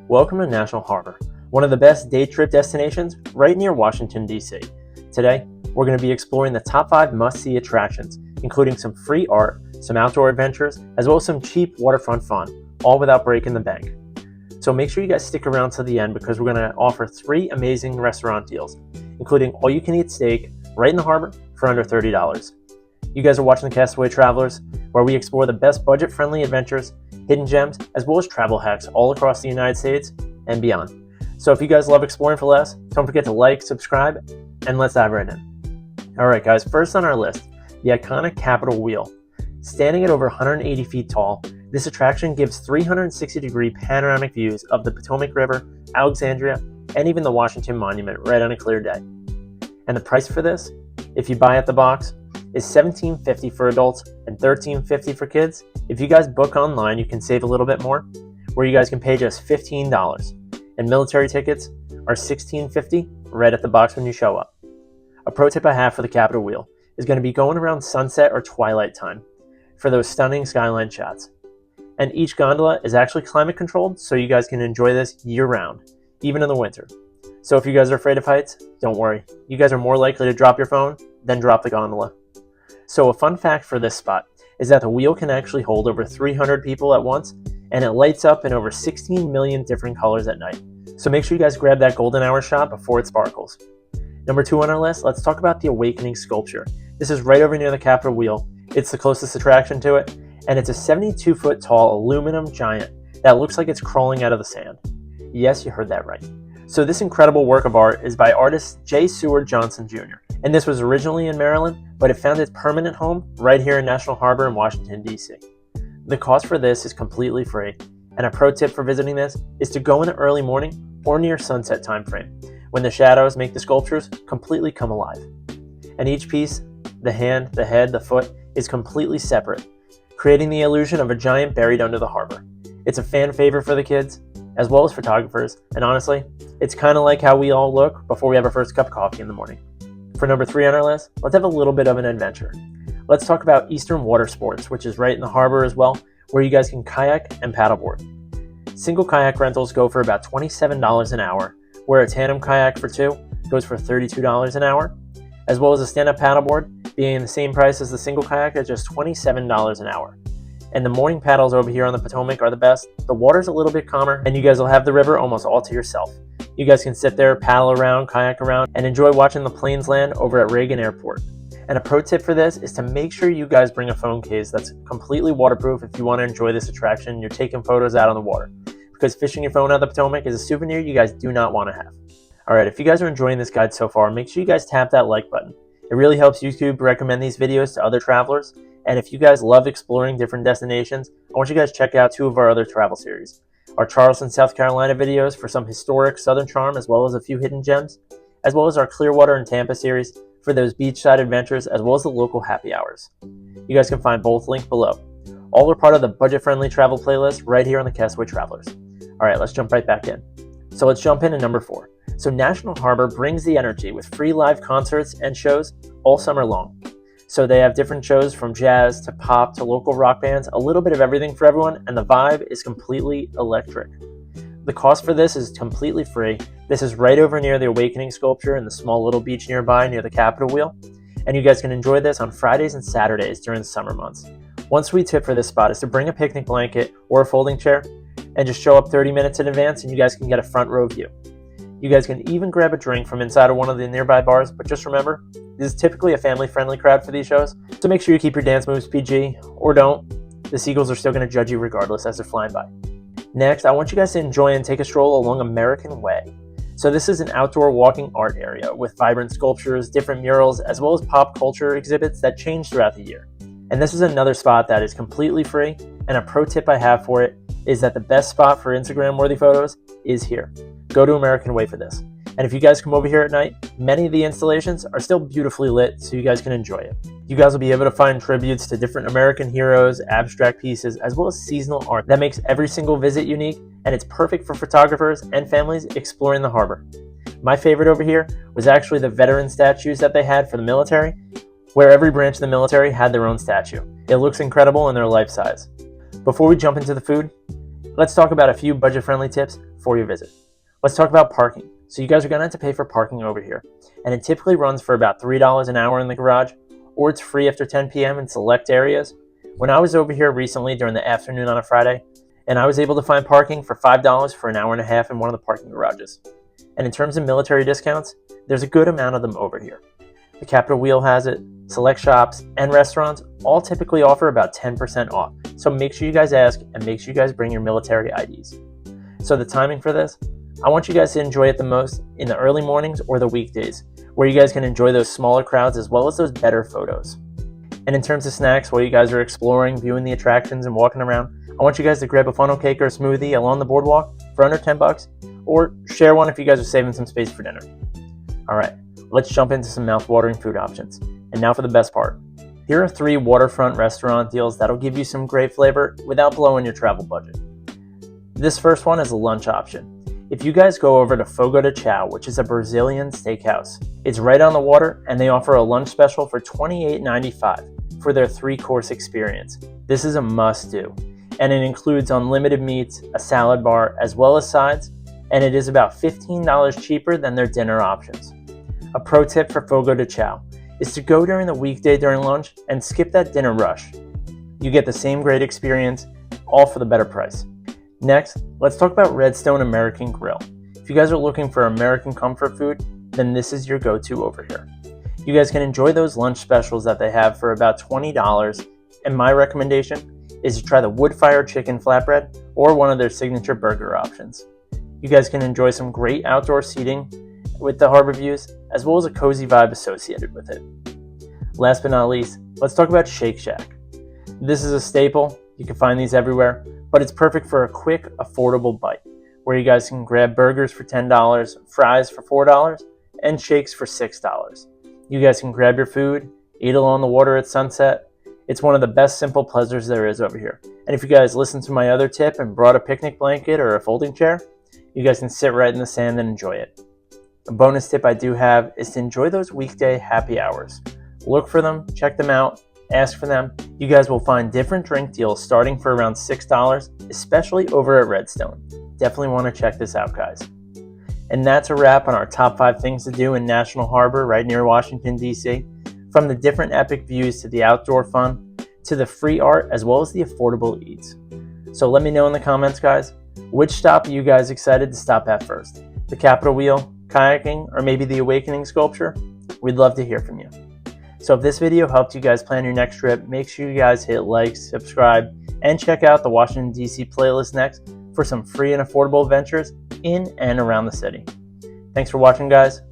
Welcome to National Harbor, one of the best day trip destinations right near Washington, D.C. Today, we're going to be exploring the top 5 must-see attractions, including some free art, some outdoor adventures, as well as some cheap waterfront fun, all without breaking the bank. So make sure you guys stick around to the end because we're going to offer 3 amazing restaurant deals, including all-you-can-eat steak right in the harbor for under $30. You guys are watching the Castaway Travelers, where we explore the best budget-friendly adventures, hidden gems, as well as travel hacks all across the United States and beyond. So if you guys love exploring for less, don't forget to like, subscribe, and let's dive right in. Alright guys, first on our list, the iconic Capitol Wheel. Standing at over 180 feet tall, this attraction gives 360-degree panoramic views of the Potomac River, Alexandria, and even the Washington Monument right on a clear day. And the price for this, if you buy at the box, is $17.50 for adults and $13.50 for kids. If you guys book online, you can save a little bit more, where you guys can pay just $15. And military tickets are $16.50 right at the box when you show up. A pro tip I have for the Capitol Wheel is going to be going around sunset or twilight time for those stunning skyline shots. And each gondola is actually climate controlled, so you guys can enjoy this year round, even in the winter. So if you guys are afraid of heights, don't worry. You guys are more likely to drop your phone than drop the gondola. So a fun fact for this spot is that the wheel can actually hold over 300 people at once, and it lights up in over 16 million different colors at night. So make sure you guys grab that golden hour shot before it sparkles. Number 2 on our list, let's talk about the Awakening sculpture. This is right over near the Capitol Wheel. It's the closest attraction to it, and it's a 72-foot tall aluminum giant that looks like it's crawling out of the sand. Yes, you heard that right. So this incredible work of art is by artist J. Seward Johnson Jr., and this was originally in Maryland, but it found its permanent home right here in National Harbor in Washington, D.C. The cost for this is completely free, and a pro tip for visiting this is to go in the early morning or near sunset time frame, when the shadows make the sculptures completely come alive. And each piece, the hand, the head, the foot, is completely separate, creating the illusion of a giant buried under the harbor. It's a fan favorite for the kids, as well as photographers, and honestly, it's kind of like how we all look before we have our first cup of coffee in the morning. For number 3 on our list, let's have a little bit of an adventure. Let's talk about Eastern Water Sports, which is right in the harbor as well, where you guys can kayak and paddleboard. Single kayak rentals go for about $27 an hour, where a tandem kayak for 2 goes for $32 an hour, as well as a stand-up paddleboard being the same price as the single kayak at just $27 an hour. And the morning paddles over here on the Potomac are the best. The water's a little bit calmer, and you guys will have the river almost all to yourself. You guys can sit there, paddle around, kayak around, and enjoy watching the planes land over at Reagan Airport. And a pro tip for this is to make sure you guys bring a phone case that's completely waterproof if you want to enjoy this attraction and you're taking photos out on the water. Because fishing your phone out of the Potomac is a souvenir you guys do not want to have. Alright, if you guys are enjoying this guide so far, make sure you guys tap that like button. It really helps YouTube recommend these videos to other travelers. And if you guys love exploring different destinations, I want you guys to check out 2 of our other travel series. Our Charleston, South Carolina videos for some historic Southern charm as well as a few hidden gems, as well as our Clearwater and Tampa series for those beachside adventures as well as the local happy hours. You guys can find both linked below. All are part of the budget-friendly travel playlist right here on the Castaway Travelers. Alright, let's jump right back in. So let's jump in at number 4. So National Harbor brings the energy with free live concerts and shows all summer long. So they have different shows from jazz to pop to local rock bands, a little bit of everything for everyone, and the vibe is completely electric. The cost for this is completely free. This is right over near the Awakening sculpture in the small little beach nearby near the Capitol Wheel, and you guys can enjoy this on Fridays and Saturdays during the summer months. One sweet tip for this spot is to bring a picnic blanket or a folding chair and just show up 30 minutes in advance and you guys can get a front row view. You guys can even grab a drink from inside of one of the nearby bars, but just remember, this is typically a family-friendly crowd for these shows, so make sure you keep your dance moves PG, or don't. The seagulls are still going to judge you regardless as they're flying by. Next, I want you guys to enjoy and take a stroll along American Way. So this is an outdoor walking art area with vibrant sculptures, different murals, as well as pop culture exhibits that change throughout the year. And this is another spot that is completely free, and a pro tip I have for it is that the best spot for Instagram-worthy photos is here. Go to American Way for this. And if you guys come over here at night, many of the installations are still beautifully lit so you guys can enjoy it. You guys will be able to find tributes to different American heroes, abstract pieces, as well as seasonal art that makes every single visit unique, and it's perfect for photographers and families exploring the harbor. My favorite over here was actually the veteran statues that they had for the military, where every branch of the military had their own statue. It looks incredible and they're life-size. Before we jump into the food, let's talk about a few budget-friendly tips for your visit. Let's talk about parking. So you guys are going to have to pay for parking over here, and it typically runs for about $3 an hour in the garage, or it's free after 10 p.m. in select areas. When I was over here recently during the afternoon on a Friday, and I was able to find parking for $5 for an hour and a half in one of the parking garages. And in terms of military discounts, there's a good amount of them over here. The Capital Wheel has it, select shops and restaurants all typically offer about 10% off. So make sure you guys ask and make sure you guys bring your military IDs. So the timing for this, I want you guys to enjoy it the most in the early mornings or the weekdays, where you guys can enjoy those smaller crowds as well as those better photos. And in terms of snacks, while you guys are exploring, viewing the attractions and walking around, I want you guys to grab a funnel cake or a smoothie along the boardwalk for under $10, or share one if you guys are saving some space for dinner. All right, let's jump into some mouth-watering food options. And now for the best part. Here are 3 waterfront restaurant deals that'll give you some great flavor without blowing your travel budget. This first one is a lunch option. If you guys go over to Fogo de Chão, which is a Brazilian steakhouse, it's right on the water and they offer a lunch special for $28.95 for their 3-course experience. This is a must-do, and it includes unlimited meats, a salad bar, as well as sides, and it is about $15 cheaper than their dinner options. A pro tip for Fogo de Chão is to go during the weekday during lunch and skip that dinner rush. You get the same great experience, all for the better price. Next, let's talk about Redstone American Grill. If you guys are looking for American comfort food, then this is your go-to over here. You guys can enjoy those lunch specials that they have for about $20, and my recommendation is to try the wood-fired chicken flatbread or one of their signature burger options. You guys can enjoy some great outdoor seating with the harbor views, as well as a cozy vibe associated with it. Last but not least, let's talk about Shake Shack. This is a staple. You can find these everywhere, but it's perfect for a quick, affordable bite, where you guys can grab burgers for $10, fries for $4, and shakes for $6. You guys can grab your food, eat along the water at sunset. It's one of the best simple pleasures there is over here. And if you guys listened to my other tip and brought a picnic blanket or a folding chair, you guys can sit right in the sand and enjoy it. A bonus tip I do have is to enjoy those weekday happy hours. Look for them, check them out, ask for them. You guys will find different drink deals starting for around $6, especially over at Redstone. Definitely want to check this out, guys. And that's a wrap on our top 5 things to do in National Harbor right near Washington, D.C. From the different epic views to the outdoor fun, to the free art as well as the affordable eats. So let me know in the comments, guys, which stop are you guys excited to stop at first? The Capital Wheel, kayaking, or maybe the Awakening sculpture? We'd love to hear from you. So if this video helped you guys plan your next trip, make sure you guys hit like, subscribe, and check out the Washington, D.C. playlist next for some free and affordable adventures in and around the city. Thanks for watching, guys.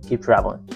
Keep traveling.